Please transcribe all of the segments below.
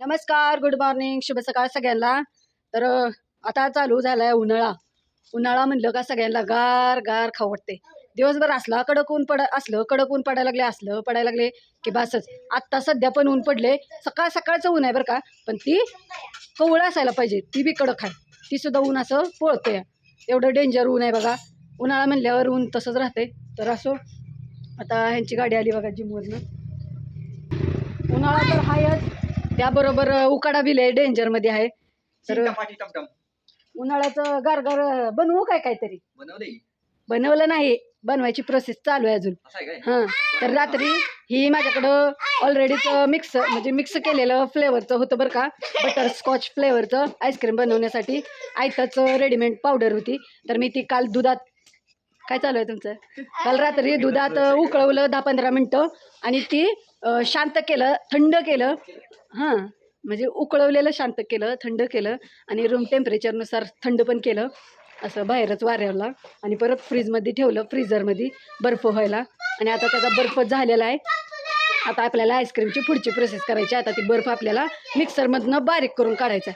नमस्कार, good morning, शुभ सकाळ सगळ्यांना. तर आता चालू झालाय उन्हाळा. उन्हाळा म्हणलं का सगळ्यांना गार गार खाऊ वाटते. दिवसभर असला कडक ऊन कडक ऊन पडायला लागले, असलं पडायला लागले की बसच. आत्ता सध्या पण ऊन पडले, सकाळ सकाळचं ऊन आहे बरं का, पण ती कवळं असायला पाहिजे, ती बी कडक आहे. ती सुद्धा ऊन असं पोळते, एवढं डेंजर ऊन आहे बघा. उन्हाळा म्हणल्यावर ऊन तसंच राहते. तर असो, आता ह्यांची गाडी आली बघा जिमवरनं. उन्हाळा तर हायच, त्याबरोबर उकाडा बिल आहे, डेंजरमध्ये आहे. तर उन्हाळ्याचं गारगार बनवू काय काहीतरी बनवलं नाही, बनवायची प्रोसेस चालू आहे अजून. हां, तर रात्री ही माझ्याकडं ऑलरेडीच मिक्स केलेलं फ्लेवरचं होतं बरं का, बटरस्कॉच फ्लेवरचं आईस्क्रीम बनवण्यासाठी आयतच रेडीमेड पावडर होती. तर मी ती काल दुधात, काय चालू आहे तुमचं, काल रात्री दुधात उकळवलं 10-15 मिनटं आणि ती शांत केलं, थंड केलं. हां, म्हणजे उकळवलेलं शांत केलं, थंड केलं आणि रूम टेम्परेचरनुसार थंड पण केलं, असं बाहेरच वाऱ्याला. आणि परत फ्रीजमध्ये ठेवलं, फ्रीझरमध्ये बर्फ व्हायला. आणि आता त्याचा बर्फ झालेला आहे. आता आपल्याला आईस्क्रीमची पुढची प्रोसेस करायची. आता ती बर्फ आपल्याला मिक्सरमधनं बारीक करून काढायचा.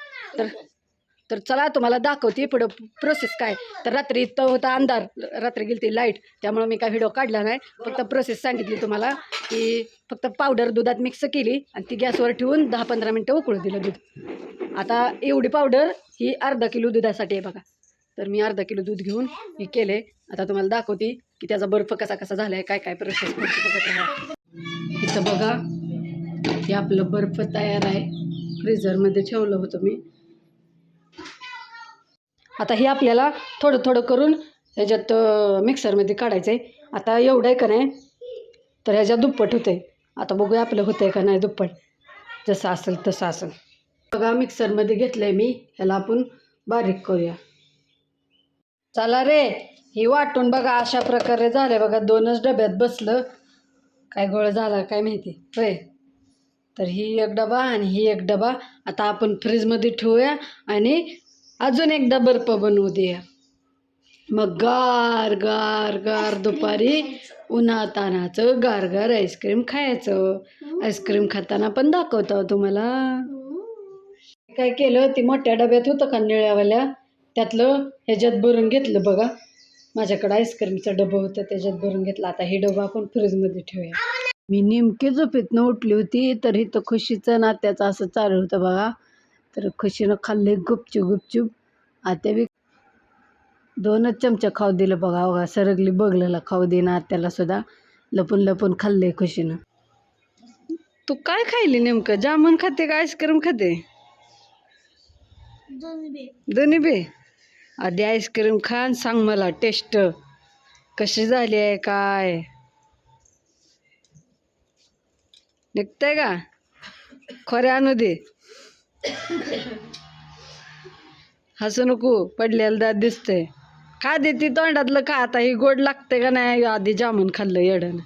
तर चला तुम्हाला दाखवते पुढं प्रोसेस काय. तर रात्री इथं होता अंधार, रात्री गेली लाईट, त्यामुळे मी काय व्हिडिओ काढला नाही, फक्त प्रोसेस सांगितली तुम्हाला की फक्त पावडर दुधात मिक्स केली आणि ती गॅसवर ठेवून 10-15 मिनटं उकळू दिलं दूध. आता एवढी पावडर ही अर्धा किलो दुधासाठी आहे बघा. तर मी अर्धा किलो दूध घेऊन हे केले. आता तुम्हाला दाखवते की त्याचा बर्फ कसा कसा झाला आहे, काय काय प्रोसेस इथं बघा. हे आपलं बर्फ तयार आहे, फ्रीझरमध्ये ठेवलं होतं मी. आता हे आपल्याला थोडं थोडं करून ह्याच्यात मिक्सरमध्ये काढायचं आहे. आता एवढं आहे का नाही, तर ह्याच्यात दुप्पट होतं आहे. आता बघूया आपलं होतं आहे का नाही दुप्पट, जसं असेल तसं असेल. बघा मिक्सरमध्ये घेतलं आहे मी, ह्याला आपण बारीक करूया. चला रे, ही वाटून बघा अशा प्रकारे झालं बघा. 2च डब्यात बसलं, काय गोळ झाला काय माहिती होय. तर ही एक डबा आणि ही एक डबा आता आपण फ्रीजमध्ये ठेवूया आणि अजून एकदा बर्फ बनवू द्या. मग गार गार गार दुपारी उन्हातानाचं गार गार आईस्क्रीम खायचं. आईस्क्रीम खाताना पण दाखवतो तुम्हाला. काय केलं, ती मोठ्या डब्यात होतं का निळ्यावाल्या, त्यातलं ह्याच्यात भरून घेतलं बघा. माझ्याकडं आईस्क्रीमचं डबं होतं, त्याच्यात भरून घेतलं. आता हे डबं आपण फ्रीजमध्ये ठेवूया. मी नेमकी झोपेतनं उठली होती, तर इथं खुशीचं नात्याचं असं चालू होतं बघा. तर खुशीनं खाल्ले गुपचूप गुपचूप. आत्या बी 2च चमचा खाऊ दिलं बघा. बघा सरगली बघलेला खाऊ दे ना, आत्याला सुद्धा लपून लपून खाल्ले खुशीनं. तू काय खायली नेमकं, जामून खाते का आईस्क्रीम खाते? दोन्ही बे. आधी आईस्क्रीम खा आणि सांग मला टेस्ट कशी झाली आहे काय. निघतंय का खरे, आणू दे. हसू नको, पडलेलं दात दिसतंय. खा दे ती तोंडातलं खा. आता ही गोड लागते का नाही, आधी जामून खाल्लं येडन.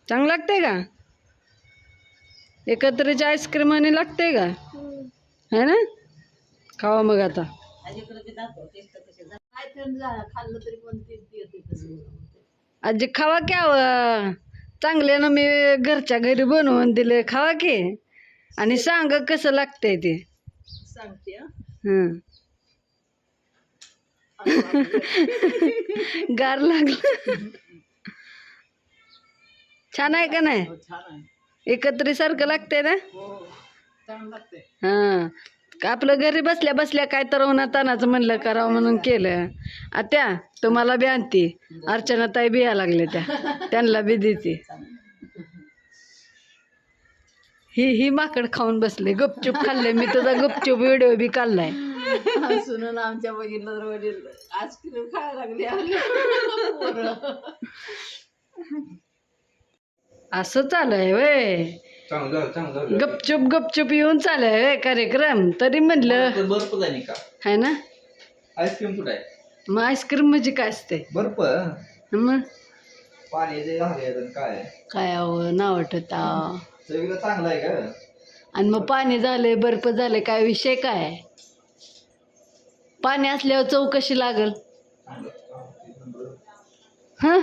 चांगलं लागतंय का एकत्रीची आईस्क्रीम आणि लागते का, है ना? खावा मग आता. आजी खावा क्या चांगल्यानं मी घरच्या घरी बनवून दिले, खावा की आणि सांग कसं लागतंय ते. गार लागलं. छान आहे का नाही, एकत्री सारखं लागतंय ना. हां, आपलं घरी बसल्या बसल्या काय तर उन्हातानाचं म्हणलं करावं म्हणून केलं. आत्या तुम्हाला बी आणते, अर्चना ताई बी या लागले, त्यांना बी देते. ही माकड खाऊन बसले, गपचूप खाल्ले. मी तुझा गपचूप व्हिडिओ बी काढलाय. सुनून आमच्या बघितलं वडील आईस्क्रीम खायला लागले. असं चालू आहे वय, गपचूप गपचूप येऊन चालू आहे कार्यक्रम. तरी म्हणलं बर्फ झाली का आहे ना. आईस्क्रीम कुठं आहे? मग आईस्क्रीम म्हणजे काय असते? बर्फ मग पाणी जे झाले काय काय नावट होता. चवीला चांगला आहे का? आणि मग पाणी झाले, बर्फ झाले, काय विषय काय? पाणी असल्यावर चव कशी लागल? हां